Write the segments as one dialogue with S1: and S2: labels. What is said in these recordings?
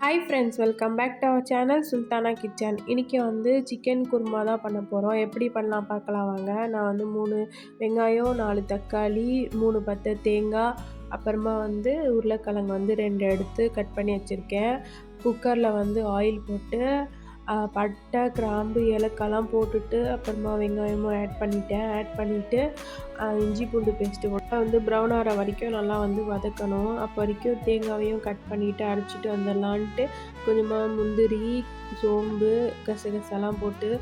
S1: Hi friends, welcome back to our channel Sultana kitchen. இன்றைக்கி வந்து chicken kurma தான் பண்ண போகிறோம். எப்படி பண்ணலாம் பார்க்கலாம் வாங்க. நான் வந்து 3 வெங்காயம், 4 தக்காளி, 3 பத்தை தேங்காய், அப்புறமா வந்து உருளைக்கிழங்கு வந்து 2 எடுத்து கட் பண்ணி வச்சுருக்கேன். குக்கரில் வந்து ஆயில் போட்டு பட்டை, கிராம்பு, ஏலக்காய்லாம் போட்டுட்டு அப்புறமா வெங்காயமும் ஆட் பண்ணிவிட்டு இஞ்சி பூண்டு பேஸ்ட்டு போட்டு வந்து ப்ரௌன் ஆகிற வரைக்கும் நல்லா வந்து வதக்கணும். அப்போ வரைக்கும் தேங்காயையும் கட் பண்ணிவிட்டு அரைச்சிட்டு வந்துடலான்ட்டு கொஞ்சமாக முந்திரி, சோம்பு, கசகசாலாம் போட்டு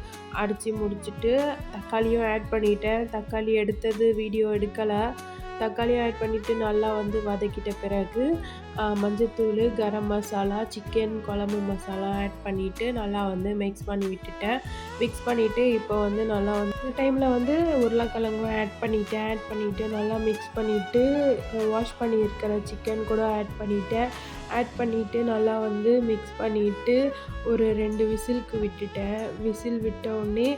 S1: அரைச்சி முடிச்சுட்டு தக்காளியும் ஆட் பண்ணிட்டேன். தக்காளி எடுத்தது வீடியோ எடுக்கலை. தக்காளியும் ஆட் பண்ணிவிட்டு நல்லா வந்து வதக்கிட்ட பிறகு மஞ்சத்தூள், கரம் மசாலா, சிக்கன் குழம்பு மசாலா ஆட் பண்ணிவிட்டு நல்லா வந்து மிக்ஸ் பண்ணி விட்டுட்டேன். மிக்ஸ் பண்ணிவிட்டு இப்போ வந்து நல்லா வந்து இந்த டைமில் வந்து உருளைக்கிழங்கும் ஆட் பண்ணிவிட்டு நல்லா மிக்ஸ் பண்ணிவிட்டு வாஷ் பண்ணியிருக்கிற சிக்கன் கூட ஆட் பண்ணிவிட்டு நல்லா வந்து மிக்ஸ் பண்ணிவிட்டு ஒரு 2 விசிலுக்கு விட்டுட்டேன். விசில் விட்ட உடனே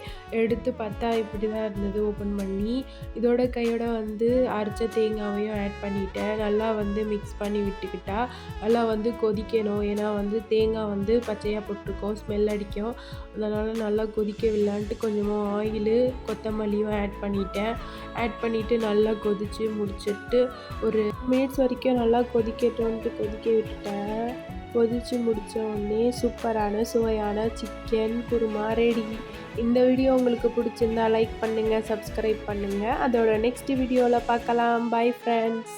S1: எடுத்து பார்த்தா இப்படி தான் இருந்தது ஓப்பன் பண்ணி. இதோட கையோட வந்து அரைச்ச தேங்காவையும் ஆட் பண்ணிவிட்டேன். நல்லா வந்து மிக்ஸ் பண்ணி விட்டுக்கிட்டா நல்லா வந்து கொதிக்கணும். ஏன்னா வந்து தேங்காய் வந்து பச்சையாக போட்டிருக்கோம், ஸ்மெல் அடிக்கும். அதனால் நல்லா கொதிக்க விடலான்ட்டு கொஞ்சமாக ஆயிலு, கொத்தமல்லியும் ஆட் பண்ணிவிட்டு நல்லா கொதித்து முடிச்சுட்டு ஒரு மினிட்ஸ் வரைக்கும் நல்லா கொதிக்கட்டும்ன்ட்டு கொதிக்க விட்டுட்டேன். கொதித்து முடித்த உடனே சூப்பரான சுவையான சிக்கன் குருமா ரெடி. இந்த வீடியோ உங்களுக்கு பிடிச்சிருந்தா லைக் பண்ணுங்கள், சப்ஸ்கிரைப் பண்ணுங்கள். அதோட நெக்ஸ்ட் வீடியோவில் பார்க்கலாம். Bye friends.